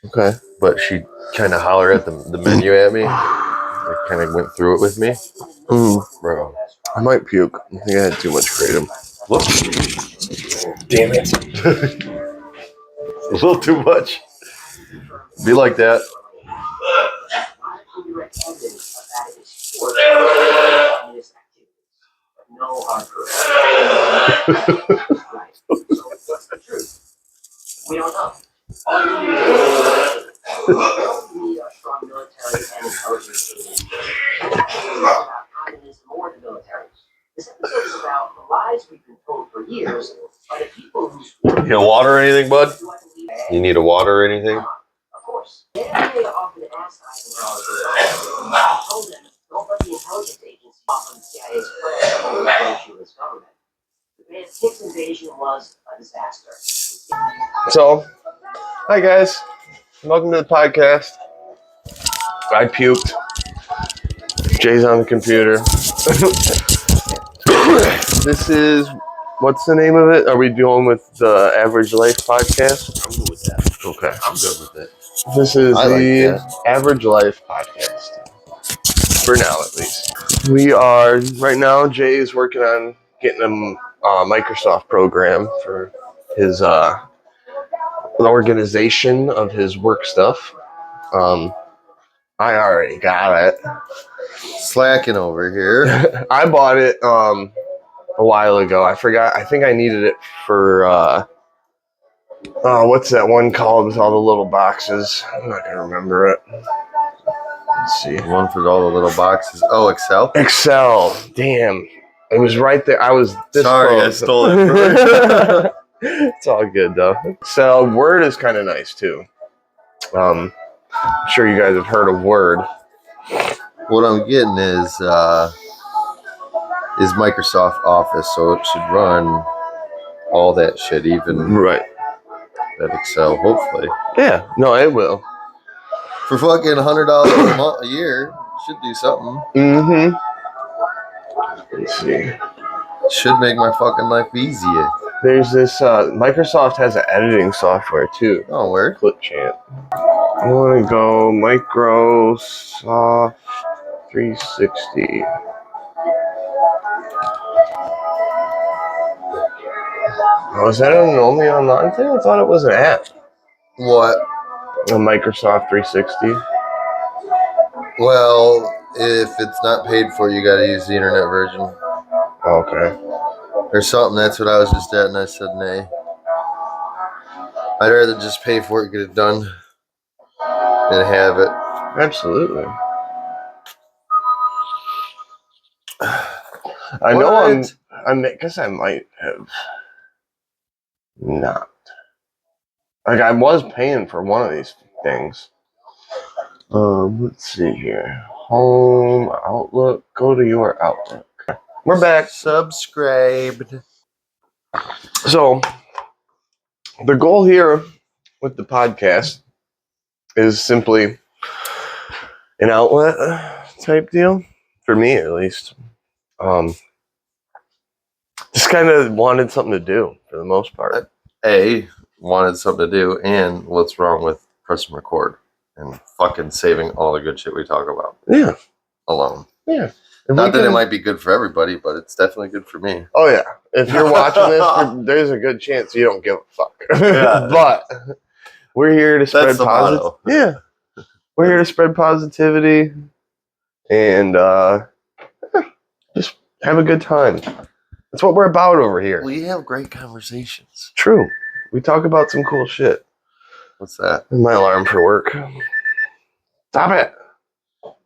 Okay. But she kind of hollered at the menu at me. Like, kind of went through it with me. Bro. I might puke. I think I had too much kratom. Whoops. Damn it. A little too much. Be like that. We don't know. All you need are strong military and intelligence agencies. About communism or the military. This episode is about the lies we've been told for years by the people whose You want water or anything, bud? You need a water or anything? Of course. They often asked Eisenhower told them don't let the intelligence agency off on the CIA's plan to approach you as government. The Hicks invasion was a disaster. So, hi guys. Welcome to the podcast. I puked. Jay's on the computer. This is, what's the name of it? Are we doing with the Average Life podcast? I'm good with that. Okay. I'm good with it. This is the Average Life podcast. For now, at least. We are, right now, Jay is working on getting a Microsoft program for his organization of his work stuff. I already got it. Slacking over here. I bought it a while ago. I forgot. I think I needed it for what's that one called with all the little boxes? I'm not gonna remember it. Let's see. One for all the little boxes. Oh, Excel? Excel. Damn. It was right there. I was this Sorry, close. I stole it. It's all good though. So Word is kind of nice too. I'm sure you guys have heard of Word. What I'm getting is Microsoft Office, so it should run all that shit, even Right. that Excel, hopefully. Yeah. No, it will. For fucking $100 a year, should do something. Mm-hmm. Let's see. Should make my fucking life easier. There's this, Microsoft has an editing software too. Oh, where? Clipchamp. I want to go Microsoft 360. Oh, is that an only online thing? I thought it was an app. What? A Microsoft 360. Well, if it's not paid for, you gotta use the internet version. Okay. Or something, that's what I was just at, and I said nay. I'd rather just pay for it, get it done, than have it. Absolutely. I know I guess I might have not. Like, I was paying for one of these things. Let's see here. Home, Outlook. Go to your Outlook. We're back. Subscribed. So, the goal here with the podcast is simply an outlet type deal, for me at least. Just kind of wanted something to do for the most part. Wanted something to do, and what's wrong with pressing record and fucking saving all the good shit we talk about? Yeah. Alone. Yeah. Not that it might be good for everybody, but it's definitely good for me. Oh, yeah. If you're watching this, there's a good chance you don't give a fuck. Yeah. But we're here to spread positivity. Yeah. We're here to spread positivity and just have a good time. That's what we're about over here. We have great conversations. True. We talk about some cool shit. What's that? My alarm for work. Stop it.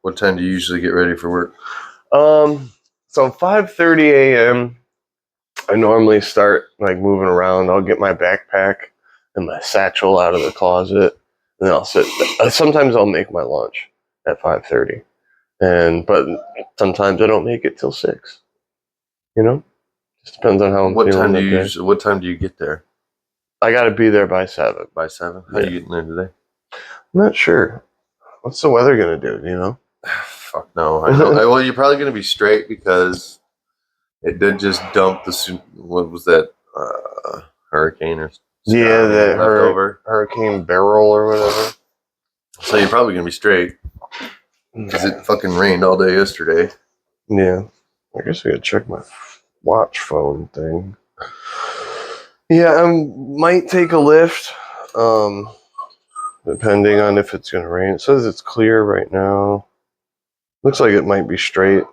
What time do you usually get ready for work? So 5:30 a.m. I normally start like moving around. I'll get my backpack and my satchel out of the closet, and then I'll sit. Sometimes I'll make my lunch at 5:30, but sometimes I don't make it till 6. You know, just depends on how I'm feeling. What time do you get there? I got to be there by 7. By 7? How are you getting there today? I'm not sure. What's the weather gonna do? You know? Fuck no. I know. Well, you're probably gonna be straight because it did just dump what was that? Hurricane or Yeah, the left over. Hurricane Beryl or whatever. So you're probably gonna be straight because it fucking rained all day yesterday. Yeah, I guess I gotta check my watch phone thing. Yeah, I might take a lift, depending on if it's gonna rain. It says it's clear right now. Looks like it might be straight.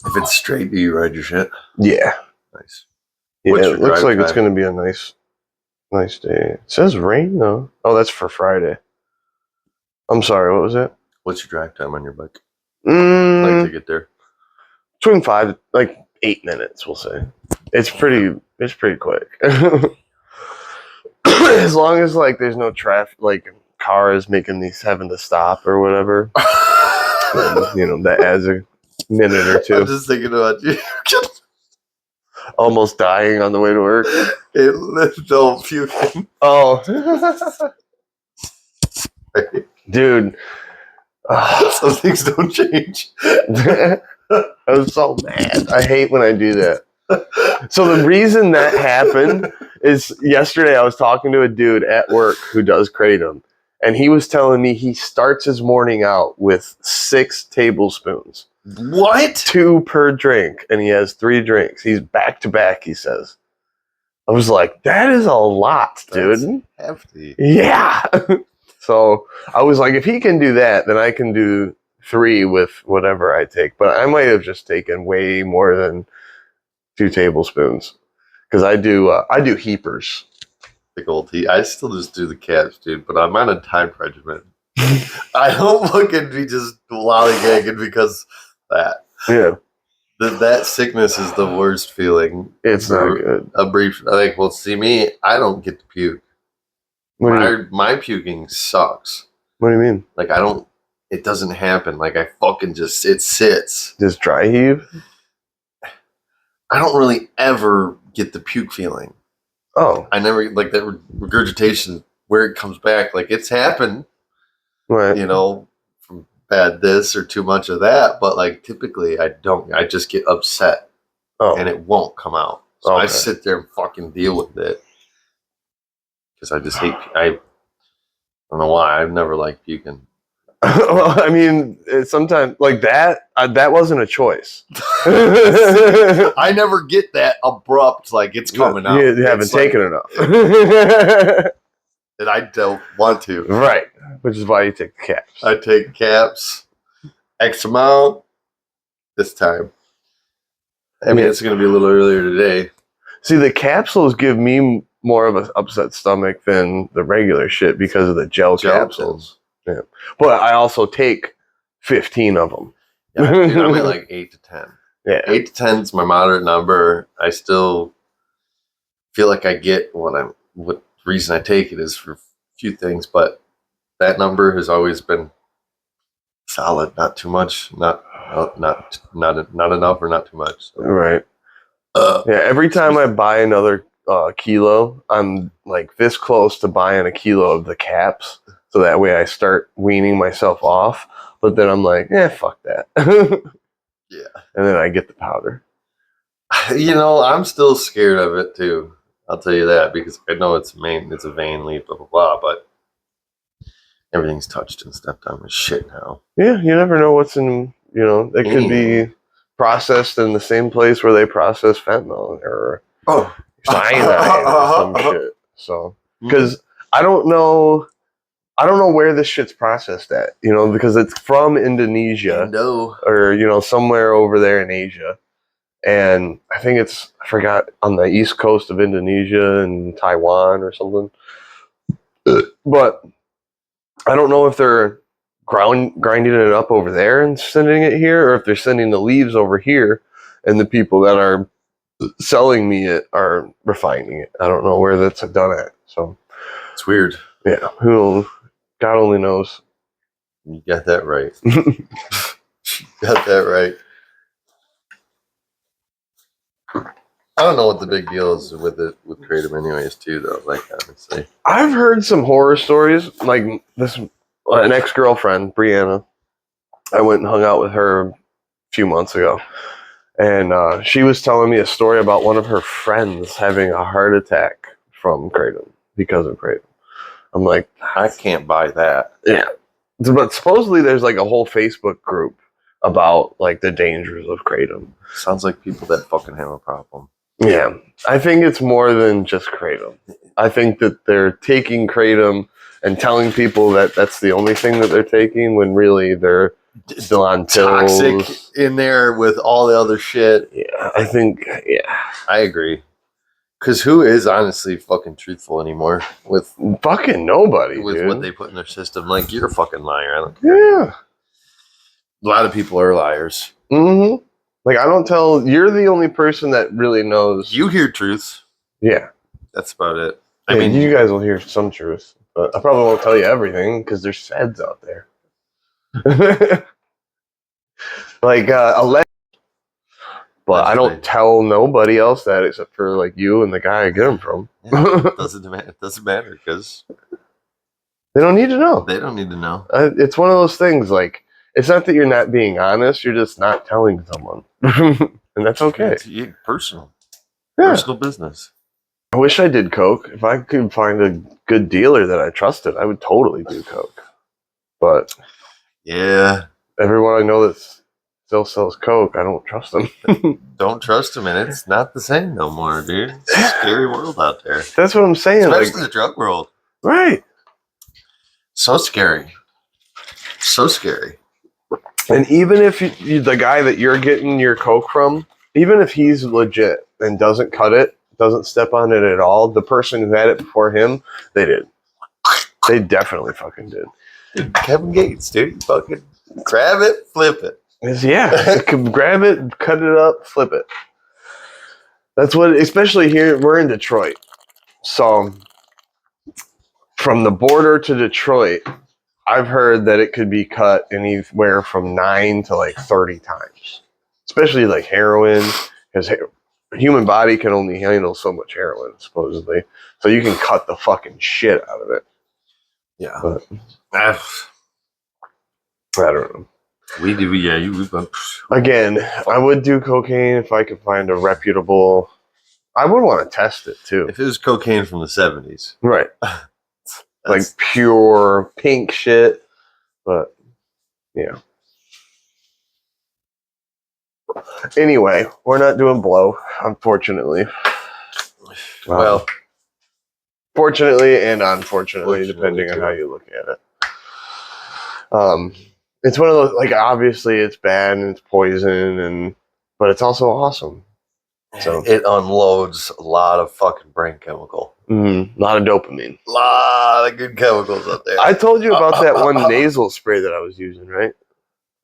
If it's straight, do you ride your shit? Yeah. Nice. Yeah, What's it your looks drive like it's time? gonna be a nice day. It says rain though. Oh, that's for Friday. I'm sorry, what was it? What's your drive time on your bike? Like to get there? Between 8 minutes, we'll say. It's pretty quick. As long as there's no traffic, cars having to stop or whatever. That adds a minute or two. I'm just thinking about you. Almost dying on the way to work. Don't puking. Oh. Dude. Some things don't change. I was so mad. I hate when I do that. So the reason that happened is yesterday I was talking to a dude at work who does kratom, and he was telling me he starts his morning out with 6 tablespoons. What? 2 per drink, and he has 3 drinks. He's back to back, he says. I was like, that is a lot, dude. That's hefty. Yeah. So I was like, if he can do that, then I can do 3 with whatever I take. But I might have just taken way more than 2 tablespoons because I do heapers. Big old tea. I still just do the caps, dude, but I'm on a time regimen. I don't look at me just lollygagging because that. Yeah. That sickness is the worst feeling. It's not good. A brief, see me, I don't get to puke. My puking sucks. What do you mean? It doesn't happen. I fucking it sits. Just dry heave? I don't really ever get the puke feeling. Oh. I never, that regurgitation where it comes back. It's happened. Right. From bad this or too much of that. But, typically I don't. I just get upset. Oh. And it won't come out. So I sit there and fucking deal with it. Because I just hate, I don't know why. I've never liked puking. Well, I mean, sometimes that wasn't a choice. I never get that abrupt, it's coming out. You haven't taken enough. And I don't want to. Right. Which is why you take the caps. I take caps, X amount this time. I mean, it's going to be a little earlier today. See, the capsules give me more of an upset stomach than the regular shit because of the gel capsules. Yeah. But I also take 15 of them. Yeah, dude, I'm at 8 to 10. Yeah. 8 to 10 is my moderate number. I still feel like I get what reason I take it is for a few things, but that number has always been solid, not too much, not enough or not too much. So. Right. Yeah, every time I buy another kilo, I'm this close to buying a kilo of the caps, so that way I start weaning myself off. But then I'm like, fuck that. Yeah. And then I get the powder. I'm still scared of it too. I'll tell you that because I know it's a vein leap, blah blah blah, but everything's touched and stepped on with shit now. Yeah, you never know what's in. It could be processed in the same place where they process fentanyl or cyanide or some shit. So, because I don't know where this shit's processed at, because it's from Indonesia or, somewhere over there in Asia. And I think I forgot, on the east coast of Indonesia and Taiwan or something. But I don't know if they're grinding it up over there and sending it here, or if they're sending the leaves over here and the people that are selling me it are refining it. I don't know where that's done at. So it's weird. Yeah, God only knows. You got that right. Got that right. I don't know what the big deal is with kratom anyways too though, honestly. I've heard some horror stories, this an ex-girlfriend, Brianna. I went and hung out with her a few months ago. And she was telling me a story about one of her friends having a heart attack from kratom. because of kratom. I'm like, I can't buy that. yeah. But supposedly there's like a whole Facebook group about like the dangers of kratom. Sounds like people that fucking have a problem. Yeah, I think it's more than just kratom. I think that they're taking kratom and telling people that that's the only thing that they're taking when really they're still on pills. Toxic in there with all the other shit. Yeah, I think, yeah. I agree. Because who is honestly fucking truthful anymore with Fucking nobody, dude. what they put in their system? Like, you're a fucking liar. I don't care. Yeah. A lot of people are liars. Mm-hmm. Like, I don't tell, you're the only person that really knows. You hear truth. Yeah. That's about it. I mean, you guys will hear some truth, but I probably won't tell you everything because there's feds out there. Like, but I don't tell nobody else that except for like you and the guy I get them from. It doesn't matter because They don't need to know. they don't need to know. It's one of those things. Like, it's not that you're not being honest; you're just not telling someone, and that's okay. It's personal. Yeah. Personal business. I wish I did coke. If I could find a good dealer that I trusted, I would totally do coke. But yeah, everyone I know that still sells coke, I don't trust them. don't trust them, and it's not the same no more, dude. It's a scary world out there. That's what I'm saying. Especially the drug world. Right. So scary. So scary. And even if the guy that you're getting your coke from, even if he's legit and doesn't cut it, doesn't step on it at all, the person who had it before him, they did. They definitely fucking did. Dude, Kevin Gates, dude. Fucking grab it, flip it. Yeah. Grab it, cut it up, flip it. That's what, especially here, we're in Detroit. So from the border to Detroit, I've heard that it could be cut anywhere from 9 to like 30 times. Especially like heroin, because the human body can only handle so much heroin, supposedly. So you can cut the fucking shit out of it. Yeah. But I don't know. We do, yeah. Again, I would do cocaine if I could find a reputable. I would want to test it too. If it was cocaine from the 70s. Right. Like pure pink shit. But, yeah. Anyway, we're not doing blow, unfortunately. Well, fortunately and unfortunately, depending on how you look at it. It's one of those, like, obviously it's bad and it's poison, but it's also awesome. So it unloads a lot of fucking brain chemical. a lot of dopamine. A lot of good chemicals up there. I told you about that one nasal spray that I was using, right?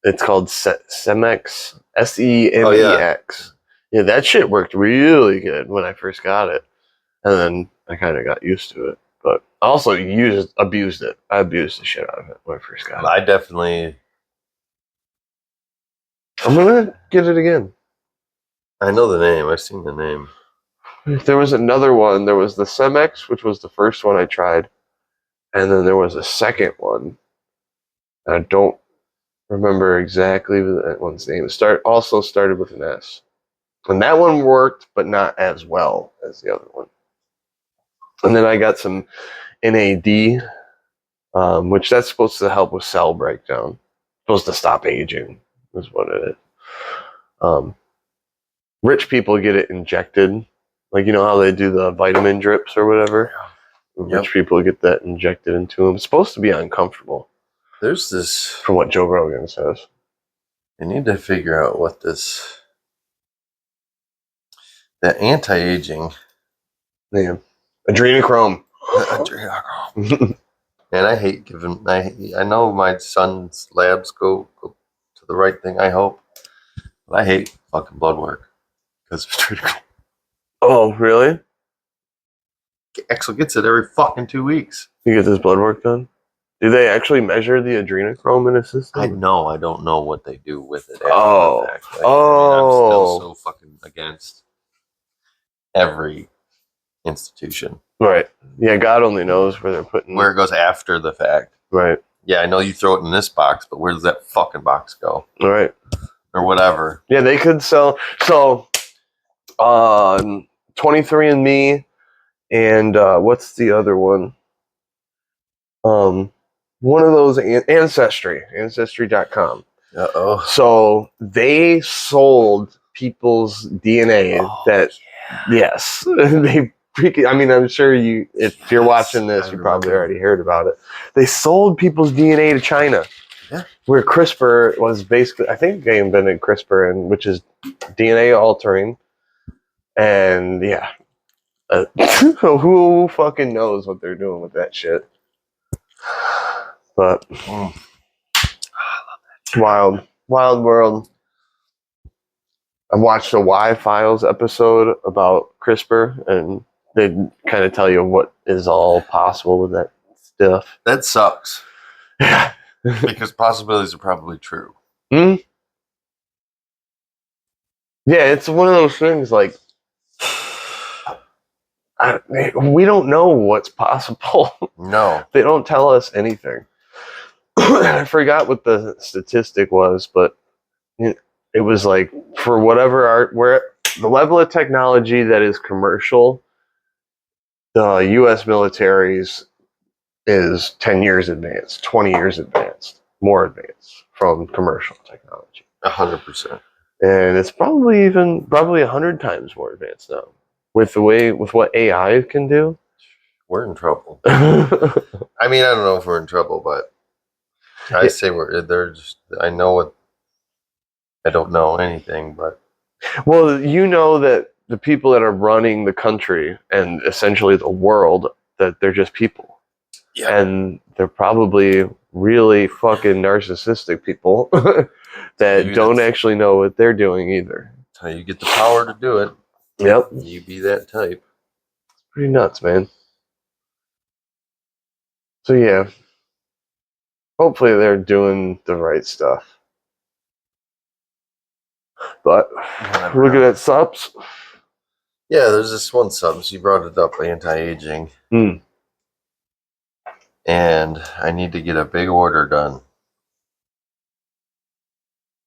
It's called Semex, Semex. Yeah, that shit worked really good when I first got it. And then I kind of got used to it. But I also abused it. I abused the shit out of it when I first got it. I definitely... I'm going to get it again. I know the name. I've seen the name. There was another one. There was the Semex, which was the first one I tried. And then there was a second one. I don't remember exactly that one's name. It also started with an S. And that one worked, but not as well as the other one. And then I got some NAD, which that's supposed to help with cell breakdown. Supposed to stop aging, is what it is. Rich people get it injected. Like, you know how they do the vitamin drips or whatever? Yep. Rich people get that injected into them. It's supposed to be uncomfortable. There's this... From what Joe Rogan says. I need to figure out what this... That anti-aging... Yeah. Adrenochrome. And I hate giving... I know my son's labs go to the right thing, I hope. But I hate fucking blood work. Because of adrenochrome. Oh, really? Axel gets it every fucking 2 weeks. You get this blood work done? Do they actually measure the adrenochrome in a system? I know. I don't know what they do with it. Oh. The fact. Like, I'm still so fucking against every institution. Right. Yeah, God only knows where they're putting Where it goes after the fact. Right. Yeah, I know you throw it in this box, but where does that fucking box go? Right. Or whatever. Yeah, they could sell. So, 23andMe and what's the other one? One of those Ancestry.com. Uh-oh. So they sold people's DNA that, yes, they freaking, I mean, I'm sure you, if you're watching this, you probably already heard about it. They sold people's DNA to China. Yeah. Where CRISPR was basically, I think they invented CRISPR, and which is DNA altering. And yeah, who fucking knows what they're doing with that shit? But wild world. I watched a Y Files episode about CRISPR, and they kind of tell you what is all possible with that stuff. That sucks. Because possibilities are probably true. Hmm? Yeah, it's one of those things like we don't know what's possible. No. They don't tell us anything. I forgot what the statistic was, but it was like for whatever art, where the level of technology that is commercial, the U.S. military's is 10 years advanced, 20 years advanced, more advanced from commercial technology. 100%. And it's probably 100 times more advanced now with what AI can do. We're in trouble. Well, I mean, I don't know if we're in trouble, but I say I know what, I don't know anything, but. you know that the people that are running the country and essentially the world, that they're just people. Yeah. And they're probably really fucking narcissistic people that don't actually know what they're doing either. That's how you get the power to do it. Yep. You be that type. Pretty nuts, man. So yeah. Hopefully they're doing the right stuff. But looking at subs. Yeah, there's this one subs. You brought it up, anti-aging. And I need to get a big order done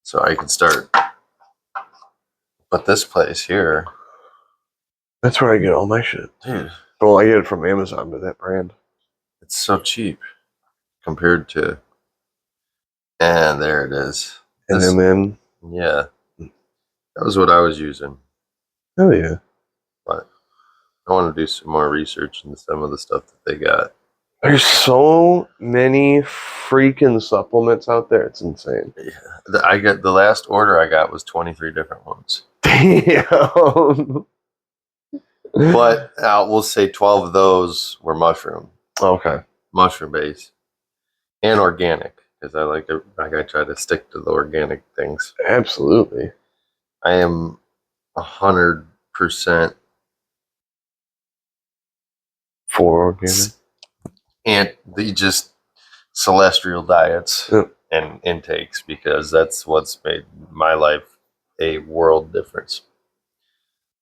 so I can start. But this place here, that's where I get all my shit. Dude. Well, I get it from Amazon, but that brand. It's so cheap compared to. And there it is. NMN. Yeah. That was what I was using. Oh yeah. But I want to do some more research into some of the stuff that they got. There's so many freaking supplements out there. It's insane. Yeah. I got the last order I got was 23 different ones. Damn. But we'll say 12 of those were mushroom. Okay. Mushroom based and organic, because I try to stick to the organic things. Absolutely. I am 100% for organic. And the just celestial diets and intakes, because that's what's made my life a world difference.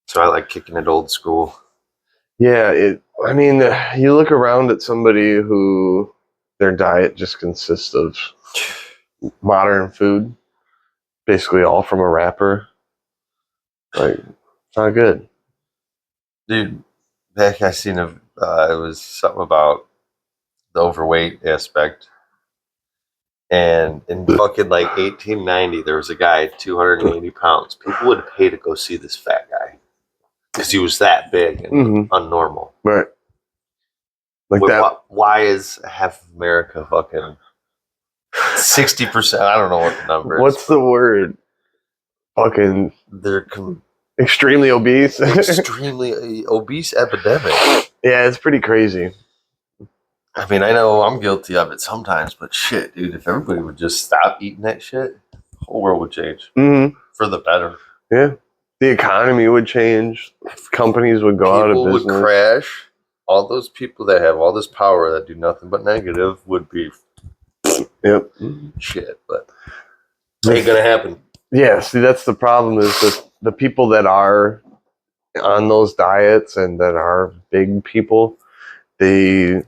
So I like kicking it old school. Yeah, I mean, you look around at somebody who their diet just consists of modern food, basically all from a wrapper. Like, it's not good. Dude, back I seen it was something about the overweight aspect. And in fucking like 1890, there was a guy, 280 pounds. People would pay to go see this fat guy because he was that big and unnormal. Right. Like that. Why is half of America fucking 60%? I don't know what the number is. What's the word? Fucking. They're extremely obese. Extremely obese epidemic. Yeah, it's pretty crazy. I mean, I know I'm guilty of it sometimes, but shit, dude, if everybody would just stop eating that shit, the whole world would change for the better. Yeah. The economy would change. Companies would go out of business. People would crash. All those people that have all this power that do nothing but negative would be shit, but it ain't gonna happen. Yeah, see, that's the problem, is that the people that are on those diets and that are big people, they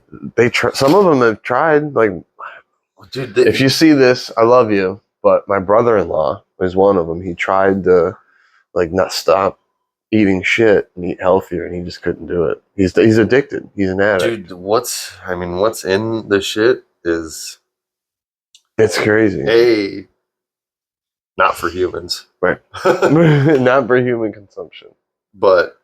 some of them have tried. Like, dude, if you see this, I love you, but my brother-in-law is one of them. He tried to like not stop eating shit and eat healthier, and he just couldn't do it. He's addicted. He's an addict. Dude, what's in the shit is It's crazy. not for humans. Right. Not for human consumption. But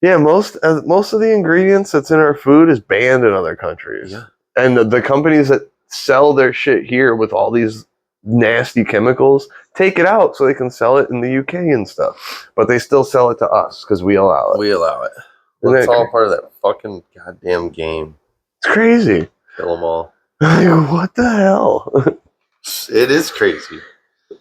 yeah, most of the ingredients that's in our food is banned in other countries. yeah. And the companies that sell their shit here with all these nasty chemicals take it out so they can sell it in the UK and stuff. But they still sell it to us because we allow it. We allow it. Isn't It's that all part of that fucking goddamn game. It's crazy. Kill them all. What the hell? It is crazy.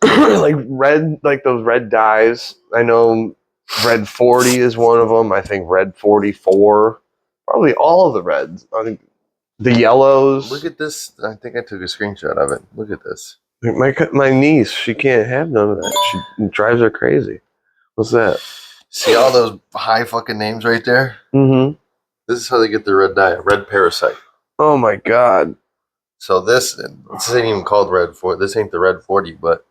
like those red dyes. I know red 40 is one of them. I think red 44. Probably all of the reds. I think the yellows. Look at this. I think I took a screenshot of it. Look at this. My niece, she can't have none of that. She drives her crazy. What's that? See all those high fucking names right there? Mm-hmm. This is how they get their red dye. Red parasite. Oh my god. So this ain't even called red 40. This ain't the red 40, but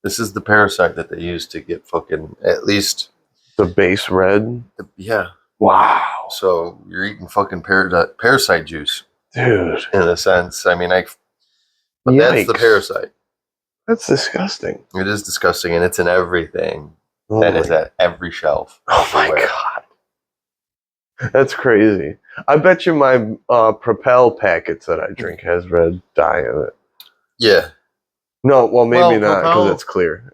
this is the parasite that they use to get fucking at least the base red. Yeah. Wow. So you're eating fucking parasite juice, dude. In a sense, I mean, but Yikes. that's the parasite. That's disgusting. It is disgusting, and it's in everything. Oh that is at every shelf. Oh my god. That's crazy. I bet you my Propel packets that I drink has red dye in it. Yeah. No, well, maybe not because Propel, it's clear.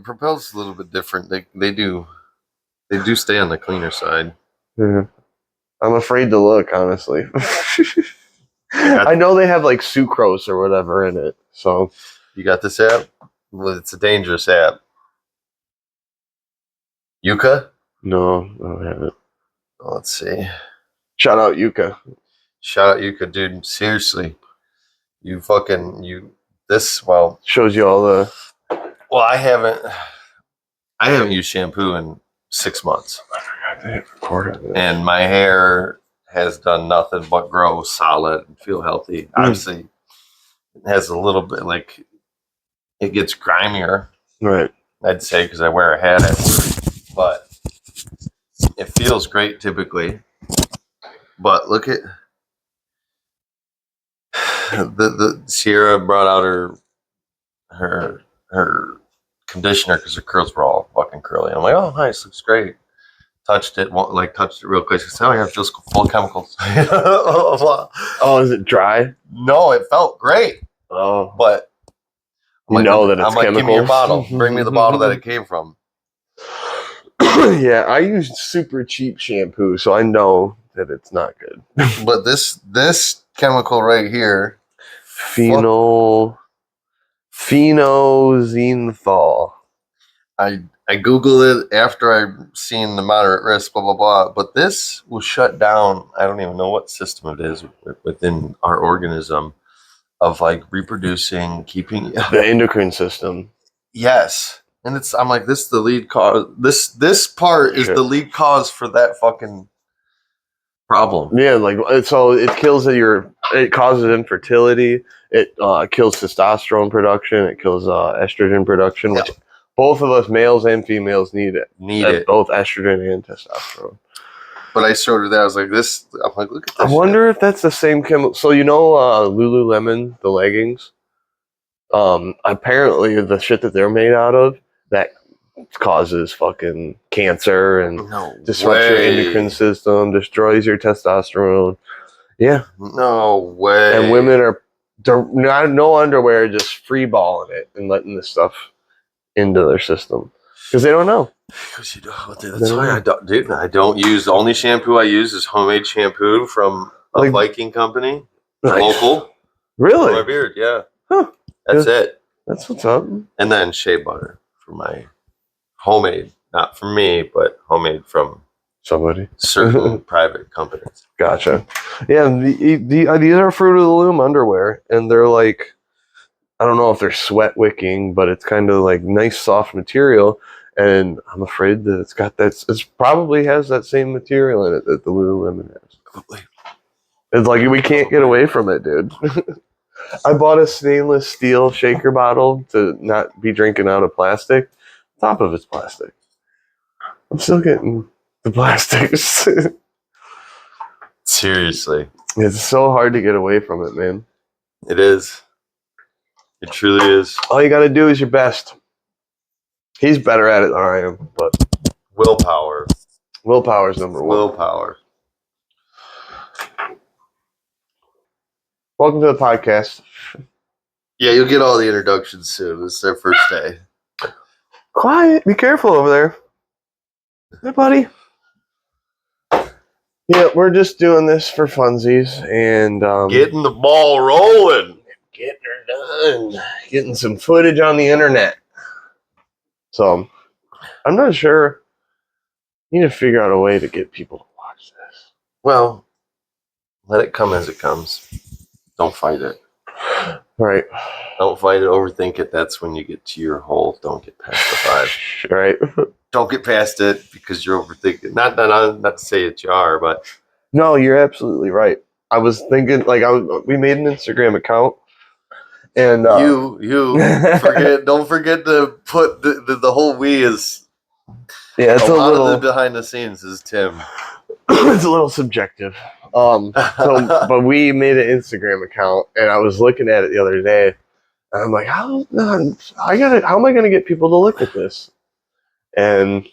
Propel's a little bit different. They do stay on the cleaner side. Yeah. I'm afraid to look, honestly. I know they have like sucrose or whatever in it. So you got this app? Well, it's a dangerous app. Yuka? No, I don't have it. Let's see. Shout out Yuka. Shout out Yuka, dude. Seriously. Shows you all the. Well, I haven't used shampoo in 6 months. And my hair has done nothing but grow solid and feel healthy. Obviously, it has a little bit it gets grimier. Right. I'd say because I wear a hat at work, but it feels great typically. But look at the Sierra brought out her conditioner because her curls were all fucking curly. I'm like, oh, nice, looks great. Touched it real quick. Said, oh yeah, it feels full of chemicals. Oh, is it dry? No, it felt great. Oh, but that it's chemicals. Give me your bottle. Bring me the bottle that it came from. Yeah, I use super cheap shampoo, so I know that it's not good. But this chemical right here, phenoxyethanol. I Googled it after I seen the moderate risk, blah blah blah. But this will shut down. I don't even know what system it is within our organism of like reproducing, keeping the endocrine system. Yes. And I'm like, this is the lead cause. This part is the lead cause for that fucking problem. Yeah, so it kills it causes infertility. It kills testosterone production. It kills estrogen production, which both of us, males and females, need it. Both estrogen and testosterone. But I showed her that. I was like, this. I'm like, look at this. I wonder if that's the same chemical. So Lululemon, the leggings. Apparently the shit that they're made out of that causes fucking cancer and disrupts your endocrine system, destroys your testosterone. Yeah. No way. And women are no underwear, just free balling it and letting this stuff into their system because they don't know. Because that's why I don't use. The only shampoo I use is homemade shampoo from a Viking company, local. Really? For my beard, yeah. Huh. That's it. That's what's up. And then shea butter for my homemade, not from me, but homemade from somebody, certain private companies. Gotcha. Yeah, these are Fruit of the Loom underwear, and they're like, I don't know if they're sweat wicking, but it's kind of like nice soft material. And I'm afraid that it's got that. It probably has that same material in it that the Lululemon has. Probably. It's like we can't get away from it, dude. I bought a stainless steel shaker bottle to not be drinking out of plastic. Top of it's plastic. I'm still getting the plastics. Seriously. It's so hard to get away from it, man. It is. It truly is. All you gotta do is your best. He's better at it than I am, but Willpower. willpower's number one. Willpower. Welcome to the podcast. Yeah, you'll get all the introductions soon. This is their first day. Quiet. Be careful over there. Hey, buddy. Yeah, we're just doing this for funsies and Getting the ball rolling. getting her done. Getting some footage on the internet. So, I'm not sure. You need to figure out a way to get people to watch this. Well, let it come as it comes. Don't fight it. Right. Don't fight it, overthink it. That's when you get to your hole. Don't get past the 5. Right. Don't get past it because you're overthinking. Not to say that you are, but No, you're absolutely right. I was thinking, like, we made an Instagram account, and you don't forget to put the whole we is yeah, it's a lot little of the behind the scenes is Tim. it's a little subjective. But we made an Instagram account, and I was looking at it the other day, and I'm like, how am I gonna get people to look at this? And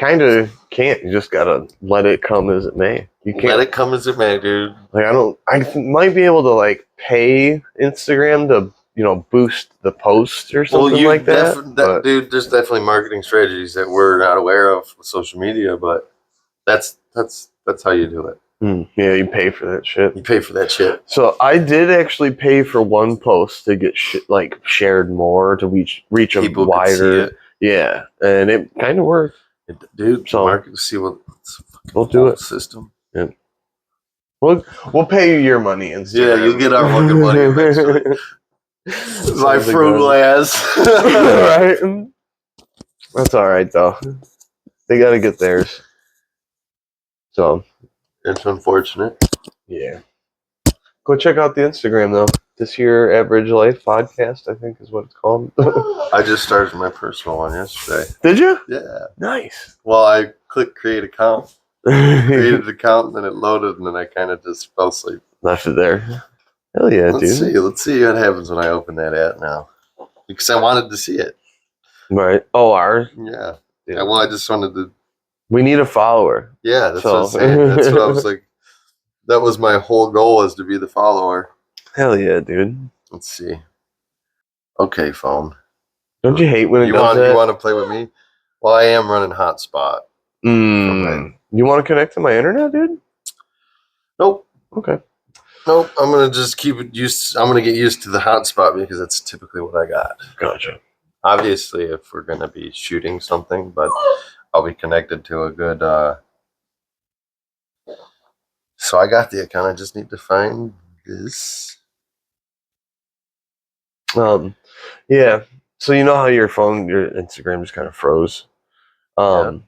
kind of can't. You just gotta let it come as it may. You can't Let it come as it may, dude. like might be able to like pay Instagram to boost the post or something like that. Dude. There's definitely marketing strategies that we're not aware of with social media, but that's how you do it. Yeah, you pay for that shit. You pay for that shit. So I did actually pay for one post to get shared more to reach a People wider. could see it. Yeah, and it kind of worked. Dude, So market, see what we'll do it. System. Yeah. We'll pay you your money instead. Yeah, you'll get our fucking money eventually. My frugal ass. Right? That's all right though. They got to get theirs. So It's unfortunate. yeah. Go check out the Instagram though. This Here Average Life podcast, I think is what it's called. I just started my personal one yesterday. Did you? Yeah. Nice. Well, I clicked create account, created an account, and then it loaded, and then I kind of just fell asleep. Left it there. Hell yeah, dude. Let's see what happens when I open that app now. Because I wanted to see it. Right. Oh, ours? Yeah. Well, I just wanted to. We need a follower. Yeah, that's what I was saying. That's what I was like. That was my whole goal, was to be the follower. Hell yeah, dude. Let's see. Okay, phone. Don't you hate when it does that? You want to play with me? Well, I am running hotspot. You want to connect to my internet, dude? Nope. Okay. Nope. I'm gonna just keep it used. I'm gonna get used to the hotspot because that's typically what I got. Gotcha. Obviously, if we're gonna be shooting something, but I'll be connected to a good. So I got the account. I just need to find this. Yeah. So you know how your Instagram just kind of froze. I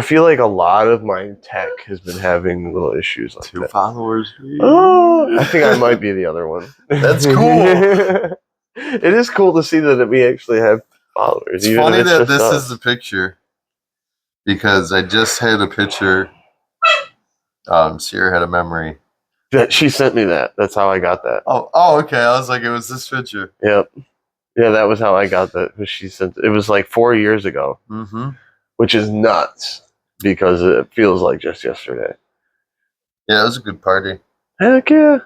feel like a lot of my tech has been having little issues like 2 that. followers. Oh, I think I might be the other one. That's cool. It is cool to see that we actually have followers. It's funny that this is the picture because I just had a picture. Sierra had a memory. That she sent me that. That's how I got that. Oh, okay. I was like, it was this picture. Yep. Yeah, that was how I got that. She sent it was like 4 years ago. Mm-hmm. Which is nuts because it feels like just yesterday. Yeah, it was a good party. Heck yeah.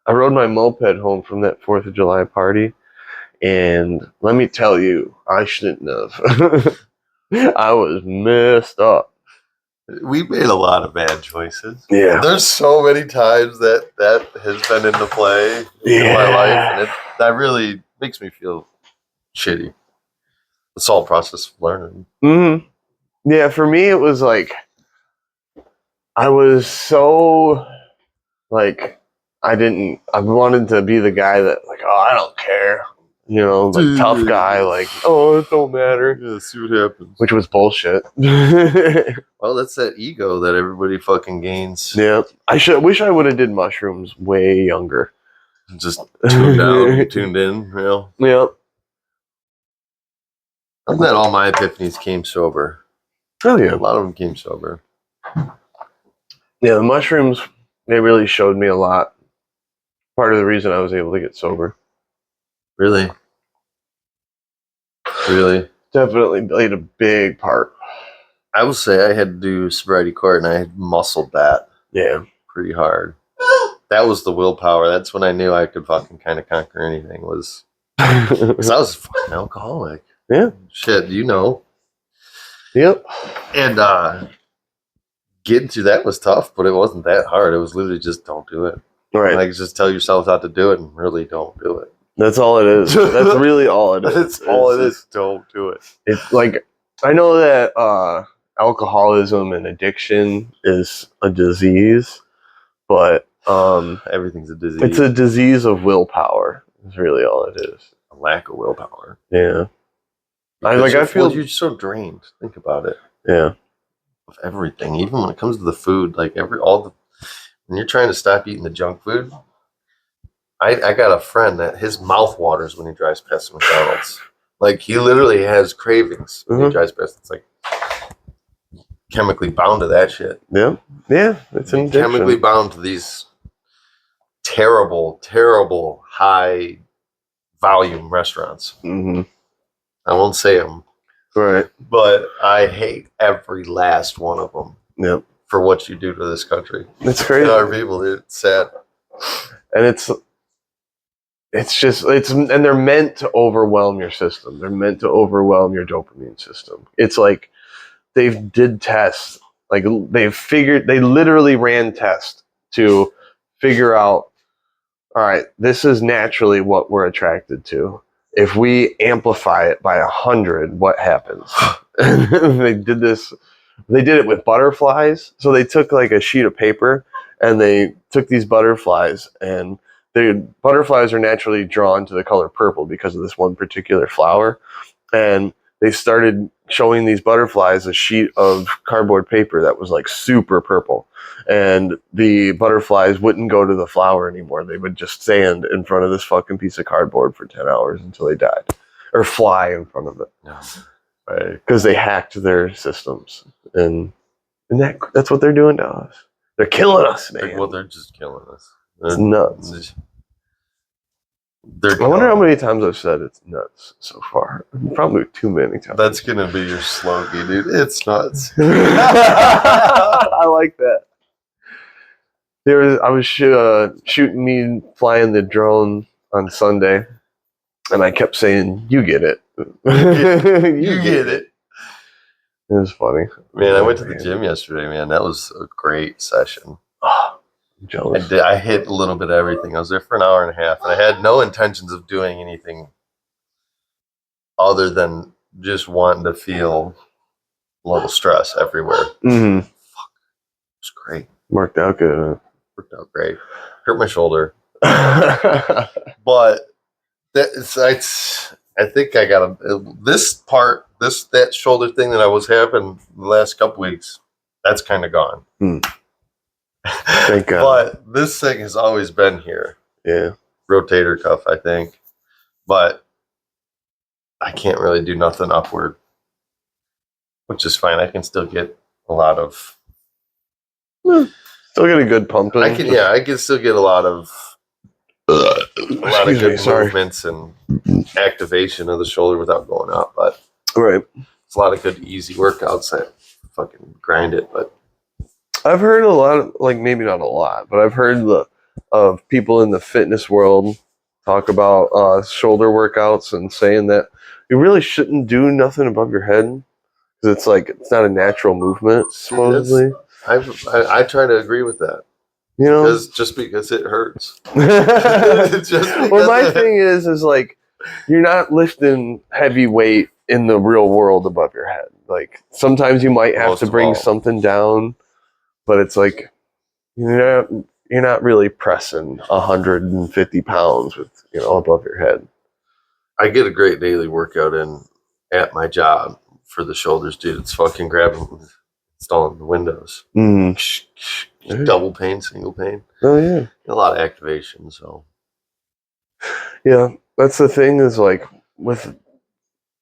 I rode my moped home from that 4th of July party, and let me tell you, I shouldn't have. I was messed up. We made a lot of bad choices. Yeah. There's so many times that has been into play in my life, and that really makes me feel shitty. It's all a process of learning. Mm-hmm. Yeah, for me, it was like, I was so, like, I wanted to be the guy that, like, oh, I don't care. You know, like, tough guy, like, oh, it don't matter. Yeah, see what happens. Which was bullshit. Well, that's that ego that everybody fucking gains. Yeah. Wish I would have did mushrooms way younger. Just tuned out, tuned in, real. Yeah. I'm glad all my epiphanies came sober. Oh yeah. A lot of them came sober. Yeah, the mushrooms, they really showed me a lot. Part of the reason I was able to get sober. Really? Really? Definitely played a big part. I will say I had to do sobriety court, and I had muscled that Yeah. pretty hard. That was the willpower. That's when I knew I could fucking kind of conquer anything. Was because I was a fucking alcoholic. Yeah. Shit, you know. Yep. And getting through that was tough, but it wasn't that hard. It was literally just don't do it. Right. Like just tell yourself not to do it, and really don't do it. That's all it is. That's really all it is. That's all it is. Don't do it. It's like, I know that alcoholism and addiction is a disease, but Everything's a disease. it's a disease of willpower. Is really all it is. A lack of willpower. Yeah. I feel you're so drained. Think about it. Yeah. Of everything, even when it comes to the food, like when you're trying to stop eating the junk food. I got a friend that his mouth waters when he drives past McDonald's. Like he literally has cravings when he drives past. It's like chemically bound to that shit. Yeah. Yeah. It's an addiction. Chemically bound to these terrible, terrible high volume restaurants. Mm-hmm. I won't say them, Right. but I hate every last one of them. Yep. For what you do to this country. It's crazy. And our people, it's sad. And and they're meant to overwhelm your system. They're meant to overwhelm your dopamine system. It's like they did tests. Like they literally ran tests to figure out, all right, this is naturally what we're attracted to. If we amplify it by 100, what happens? They did this. They did it with butterflies. So they took like a sheet of paper and they took these butterflies, and the butterflies are naturally drawn to the color purple because of this one particular flower. And they started showing these butterflies a sheet of cardboard paper that was like super purple. And the butterflies wouldn't go to the flower anymore. They would just stand in front of this fucking piece of cardboard for 10 hours until they died. Or fly in front of it. No. Right? Because they hacked their systems. And that's what they're doing to us. They're killing us, man. Well, they're just killing us. It's nuts. I wonder how many times I've said it's nuts so far. Probably too many times. That's going to be your slogan, dude. It's nuts. I like that. I was shooting me flying the drone on Sunday, and I kept saying, "You get it. you get it." It was funny. Man, I went to the gym yesterday, man. That was a great session. Oh, I'm jealous. I hit a little bit of everything. I was there for an hour and a half, and I had no intentions of doing anything other than just wanting to feel a little stress everywhere. Mm-hmm. Fuck. It was great. Worked out good. Worked out great. Hurt my shoulder. But I think I got that shoulder thing that I was having the last couple weeks, that's kind of gone. Thank God. But this thing has always been here. Yeah. Rotator cuff, I think. But I can't really do nothing upward, which is fine. I can still get a lot of. Still get a good pump in. I can still get a lot of good movements and activation of the shoulder without going up. But right, it's a lot of good easy workouts that fucking grind it. But I've heard a lot of, like, maybe not a lot, but I've heard of people in the fitness world talk about shoulder workouts and saying that you really shouldn't do nothing above your head because it's not a natural movement, supposedly. I try to agree with that. You know, because it hurts. Well, my thing is like, you're not lifting heavy weight in the real world above your head. Like, sometimes you might have to bring something down, but it's like you're not really pressing 150 pounds with above your head. I get a great daily workout in at my job for the shoulders, dude. It's fucking installing the windows. Double pane, single pane. Oh yeah, a lot of activation. So yeah, that's the thing is, like, with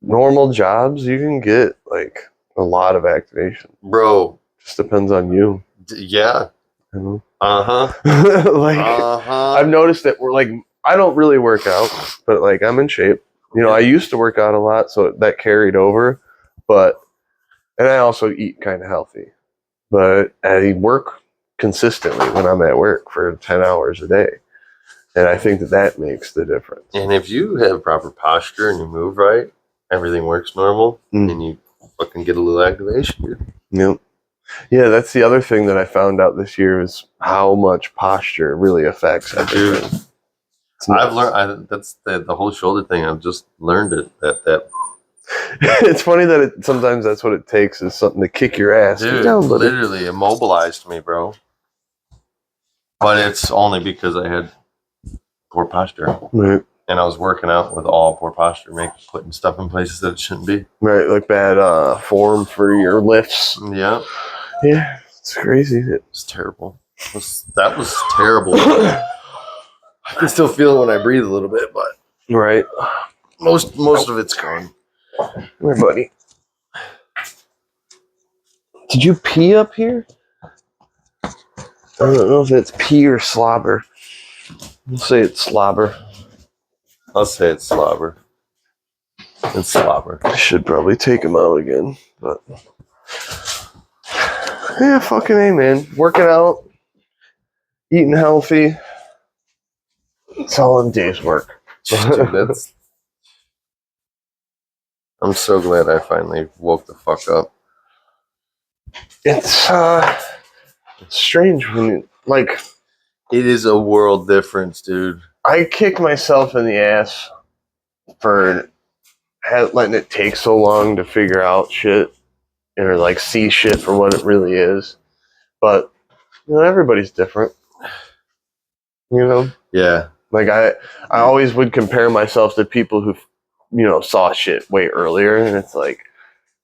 normal jobs you can get like a lot of activation. Bro. Just depends on you. Yeah. You know? Uh-huh. I've noticed that we're like, I don't really work out, but like I'm in shape. You know, I used to work out a lot, so that carried over. And I also eat kind of healthy. But I work consistently when I'm at work for 10 hours a day. And I think that makes the difference. And if you have proper posture and you move right, everything works normal, and you fucking get a little activation, dude. Yep. Yeah, that's the other thing that I found out this year is how much posture really affects everything. I've learned that's the whole shoulder thing. I've just learned it that it's funny that sometimes that's what it takes is something to kick your ass. dude, Down, literally immobilized me, bro. But it's only because I had poor posture, right? And I was working out with all poor posture, putting stuff in places that it shouldn't be. Right, like bad form for your lifts. Yeah, yeah, it's crazy. It's terrible. That was terrible. I can still feel it when I breathe a little bit, but right, most of it's gone. Come here, buddy. Did you pee up here? I don't know if it's pee or slobber. We'll say it's slobber. I'll say it's slobber. It's slobber. I should probably take him out again, but yeah, fucking A, man. Working out, eating healthy. It's all in day's work. Dude, I'm so glad I finally woke the fuck up. It's strange when you, like, it is a world difference, dude. I kick myself in the ass for letting it take so long to figure out shit or like see shit for what it really is. But you know, everybody's different. You know? Yeah. Like I always would compare myself to people who, you know, saw shit way earlier, and it's like,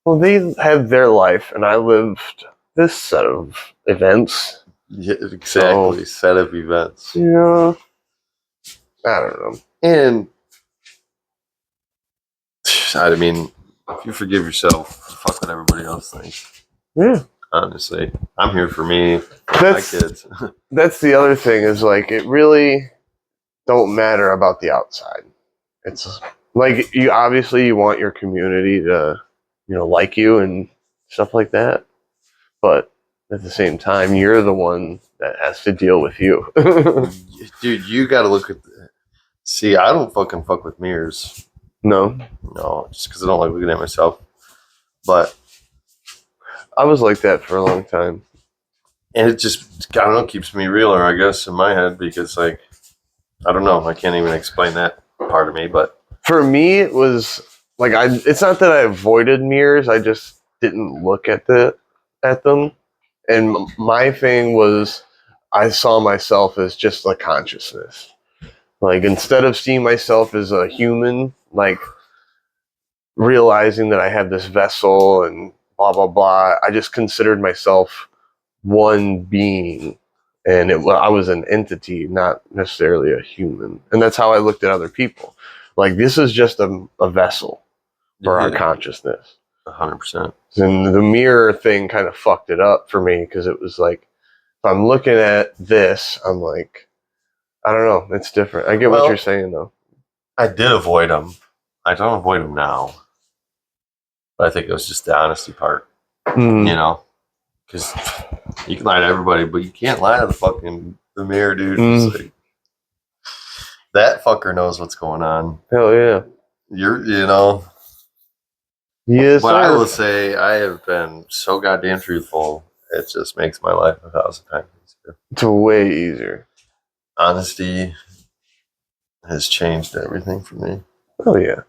well, they had their life, and I lived this set of events. Yeah, exactly. Set of events. You know, I don't know. And I mean, if you forgive yourself, fuck what everybody else thinks. Yeah. Honestly, I'm here for me, my kids. That's the other thing is like it really don't matter about the outside. It's like you obviously want your community to, you know, like you and stuff like that, but at the same time, you're the one that has to deal with you. Dude, you got to look at. See, I don't fucking fuck with mirrors. No, just because I don't like looking at myself. But I was like that for a long time, and it just, I don't know, keeps me realer, I guess, in my head because, like, I don't know, I can't even explain that part of me. But for me, it was like it's not that I avoided mirrors; I just didn't look at them. And my thing was, I saw myself as just a consciousness. Like instead of seeing myself as a human, like realizing that I have this vessel and blah blah blah, I just considered myself one being, and I was an entity, not necessarily a human. And that's how I looked at other people. Like this is just a vessel for our consciousness. 100%. And the mirror thing kind of fucked it up for me because it was like, if I'm looking at this, I'm like, I don't know, it's different. I get what you're saying though. I did avoid them. I don't avoid them now. But I think it was just the honesty part. You know? Because you can lie to everybody, but you can't lie to the mirror, dude. Like, that fucker knows what's going on. Hell yeah. You know? Yes, but I will say, I have been so goddamn truthful. It just makes my life 1,000 times easier. It's way easier. Honesty has changed everything for me. Oh yeah.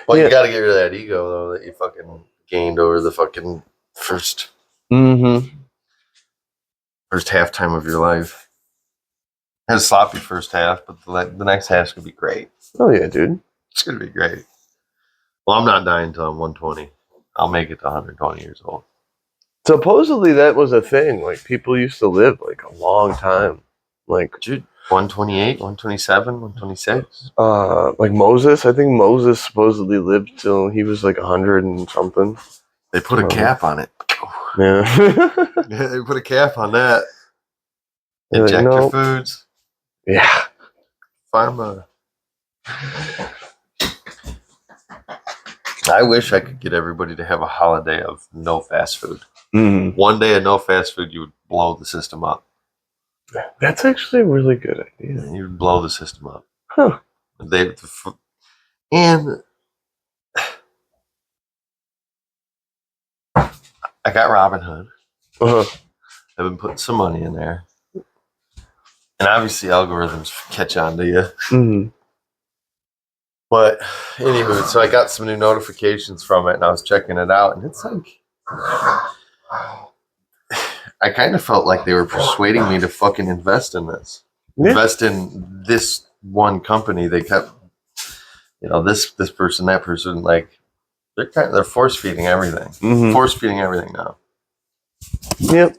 But you got to get rid of that ego though that you fucking gained over the fucking first halftime of your life. Had a sloppy first half, but the next half's gonna be great. Oh yeah, dude. It's gonna be great. Well, I'm not dying until I'm 120. I'll make it to 120 years old. Supposedly that was a thing. Like people used to live like a long time. Like dude, 128, 127, 126. Like Moses. I think Moses supposedly lived till he was like 100 and something. They put a cap on it. Yeah. Yeah, they put a cap on that. They're like, Inject your "Nope." foods. Yeah. Pharma. I wish I could get everybody to have a holiday of no fast food. Mm. One day of no fast food, you would blow the system up. That's actually a really good idea. You would blow the system up. Huh. And I got Robinhood. Uh-huh. I've been putting some money in there. And obviously algorithms catch on to you. Mm. But anywho, so I got some new notifications from it and I was checking it out. And it's like, I kind of felt like they were persuading me to fucking invest in this. Yeah. Invest in this one company. They kept, this person, that person, like they're force feeding everything. Mhm. Force feeding everything now. Yep.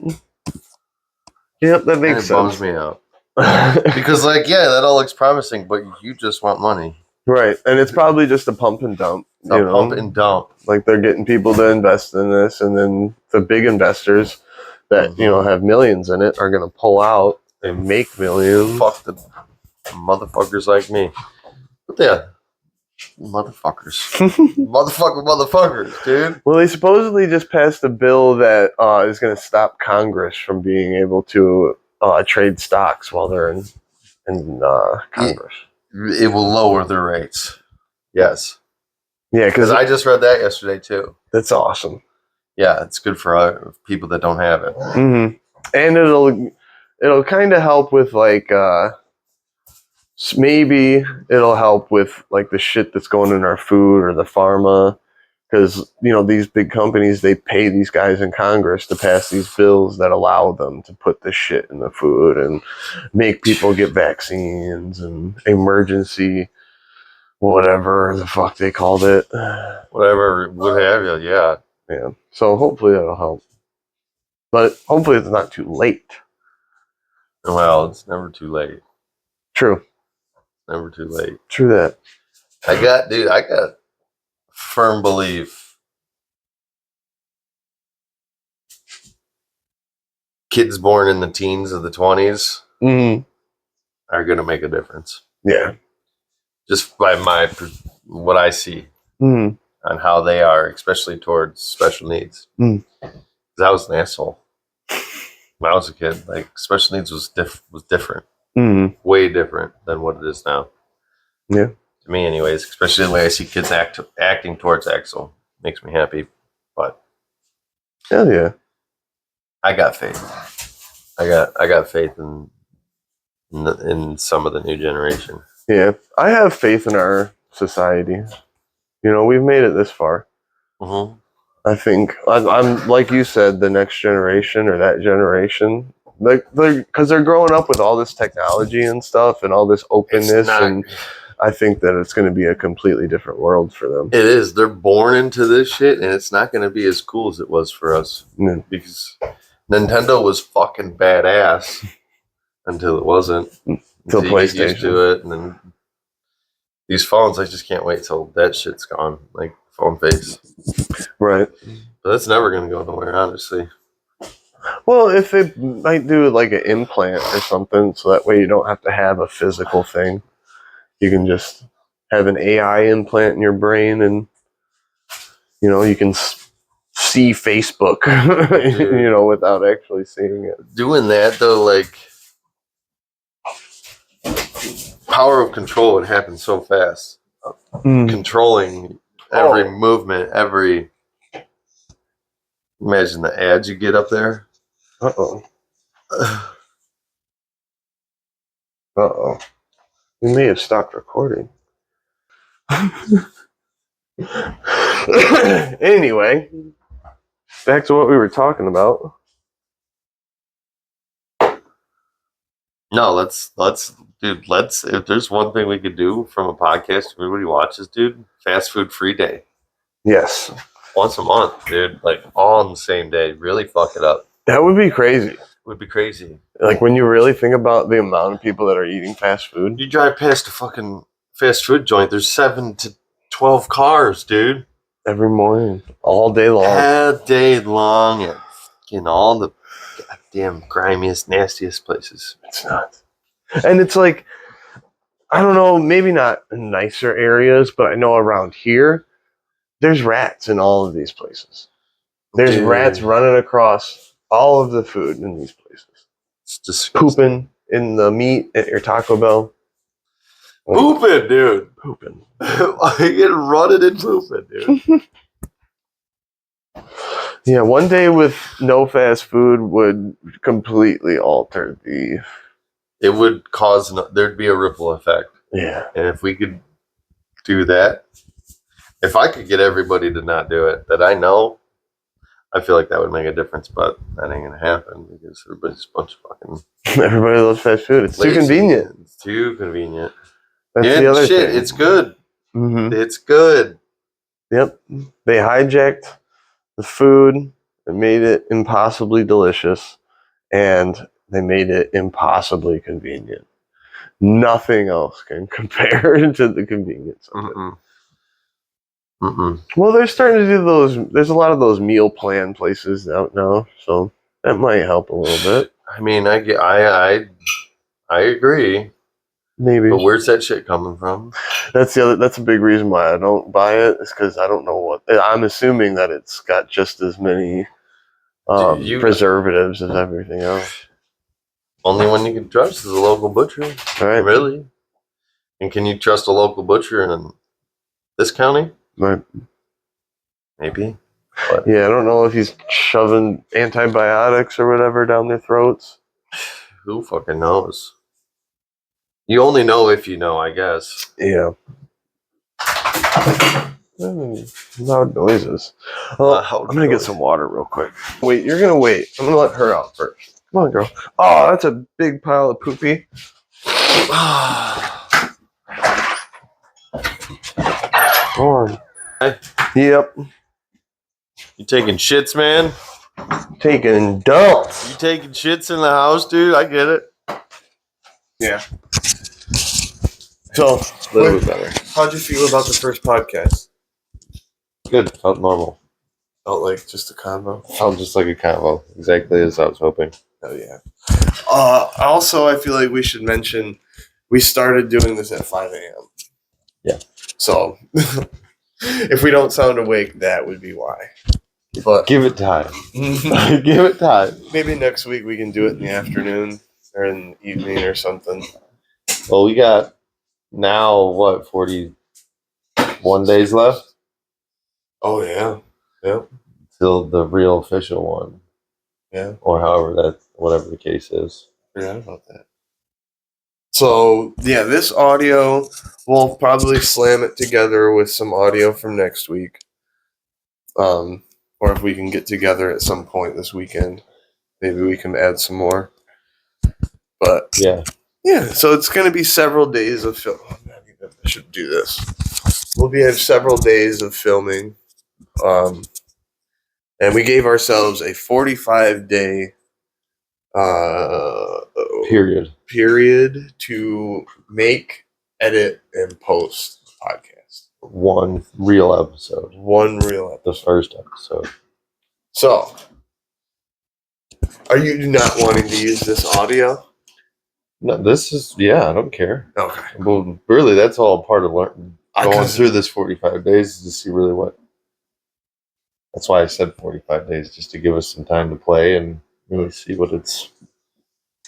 Yep, that And makes it bums sense. me out. Because that all looks promising, but you just want money. Right. And it's probably just a pump and dump. It's a pump and dump. Like they're getting people to invest in this, and then the big investors that, have millions in it are gonna pull out and make millions. Fuck the motherfuckers like me. But yeah. Motherfuckers. Motherfuckers, dude. Well, they supposedly just passed a bill that is going to stop Congress from being able to trade stocks while they're in Congress. It will lower the rates. Yes. Yeah, because I just read that yesterday too. That's awesome. Yeah, it's good for people that don't have it. Mm-hmm. And it'll kind of help with like maybe it'll help with like the shit that's going in our food or the pharma, because these big companies, they pay these guys in Congress to pass these bills that allow them to put this shit in the food and make people get vaccines and emergency whatever the fuck they called it. Whatever would have you, yeah. Yeah. So hopefully that'll help. But hopefully it's not too late. Well, it's never too late. True. Never too late. True that. I got firm belief. Kids born in the teens of the 20s are going to make a difference. Yeah. Just by what I see on how they are, especially towards special needs. Because I was an asshole when I was a kid. Like, special needs was different. Way different than what it is now. Yeah. To me, anyways. Especially the way I see kids acting towards Axel. Makes me happy. But hell yeah. I got faith. I got faith in some of the new generation. Yeah, I have faith in our society. We've made it this far. Mm-hmm. I think I'm like you said, the next generation or that generation, because they're growing up with all this technology and stuff and all this openness, and I think that it's going to be a completely different world for them. It is. They're born into this shit, and it's not going to be as cool as it was for us because Nintendo was fucking badass until it wasn't. Until PlayStation. You get used to it, and then these phones, I just can't wait till that shit's gone, like phone face. Right. But that's never going to go nowhere, honestly. Well, if they might do like an implant or something, so that way you don't have to have a physical thing. You can just have an AI implant in your brain, and you can see Facebook, without actually seeing it. Doing that though, like, power of control would happen so fast. Controlling every movement, imagine the ads you get up there. Uh-oh. We may have stopped recording. Anyway, back to what we were talking about. No, let's if there's one thing we could do from a podcast everybody watches, dude, fast food free day. Yes. Once a month, dude, like all on the same day. Really fuck it up. That would be crazy. Would be crazy. Like, when you really think about the amount of people that are eating fast food. You drive past a fucking fast food joint, there's 7 to 12 cars, dude. every morning, all day long. All day long at in all the goddamn grimiest, nastiest places. It's not. And it's like, I don't know, maybe not in nicer areas, but I know around here, there's rats in all of these places. There's rats running across all of the food in these places. It's disgusting. Pooping in the meat at your Taco Bell. Like, Pooping, dude. Pooping. I get running and pooping, dude. Yeah, one day with no fast food would completely alter the... It would cause, there'd be a ripple effect. Yeah. And if we could do that, if I could get everybody to not do it, that I know, I feel like that would make a difference, but that ain't going to happen because everybody's a bunch of fucking... Everybody loves fast food. It's lazy. too convenient. It's too convenient. That's yeah, the other shit, thing. it's good. Mm-hmm. It's good. Yep. They hijacked the food and made it impossibly delicious, and they made it impossibly convenient. Nothing else can compare to the convenience of it. Mm-mm. Mm-mm. Well, they're starting to do those. There's a lot of those meal plan places out now, so that might help a little bit. I mean, I agree. Maybe. But where's that shit coming from? That's a big reason why I don't buy it. Is because I don't know what. I'm assuming that it's got just as many preservatives as everything else. Only one you can trust is a local butcher. Right. Really? And can you trust a local butcher in this county? Right. Maybe. But yeah, I don't know if he's shoving antibiotics or whatever down their throats. Who fucking knows? You only know if you know, I guess. Yeah. Loud noises. Well, I'm going to get some water real quick. Wait, you're going to wait. I'm going to let her out first. Come on, girl. Oh, that's a big pile of poopy. Come on. Hey. Yep. You taking shits, man? Taking dumps. You taking shits in the house, dude? I get it. Yeah. So, A little bit better. how'd you feel about the first podcast? Good. Felt normal. Felt like just a convo. Felt just like a convo. Exactly as I was hoping. Oh, yeah. Also, I feel like we should mention we started doing this at 5 a.m. Yeah. So, if we don't sound awake, that would be why. But Give it time. Give it time. maybe next week we can do it in the afternoon or in the evening or something. Well, we got now, what, 41 days left? Oh, yeah. Yep. Till the real official one. Yeah. Or whatever the case is. Forgot about that. So, yeah, this audio, we'll probably slam it together with some audio from next week. Or if we can get together at some point this weekend, maybe we can add some more. But, yeah, so it's going to be several days of film. I should do this. We'll have several days of filming. And we gave ourselves a 45-day period to make, edit, and post the podcast. One real episode. The first episode. So, are you not wanting to use this audio? No, this is, I don't care. Okay. Well, really, that's all part of learning. Going 'Cause- through this 45 days to see really what. That's why I said 45 days, just to give us some time to play and really see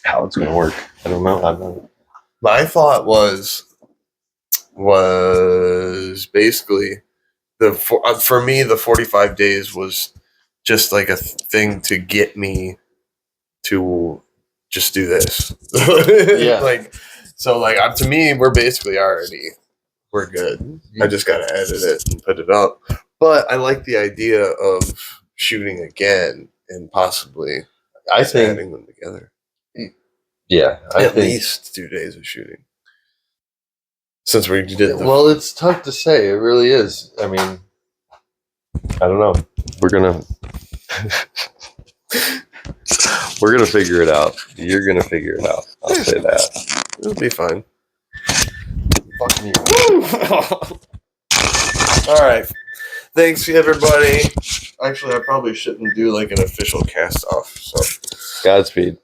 how it's going to work. I don't know. My thought was basically for me the 45 days was just like a thing to get me to just do this. Yeah. To me, we're basically we're good. I just gotta edit it and put it up. But I like the idea of shooting again and possibly adding them together. Yeah, At least 2 days of shooting. Since we did well, it's tough to say. It really is. I mean, I don't know. We're gonna figure it out. You're gonna figure it out. I'll say that. It'll be fine. Fucking you. All right. Thanks, everybody. Actually, I probably shouldn't do like an official cast off. So, Godspeed.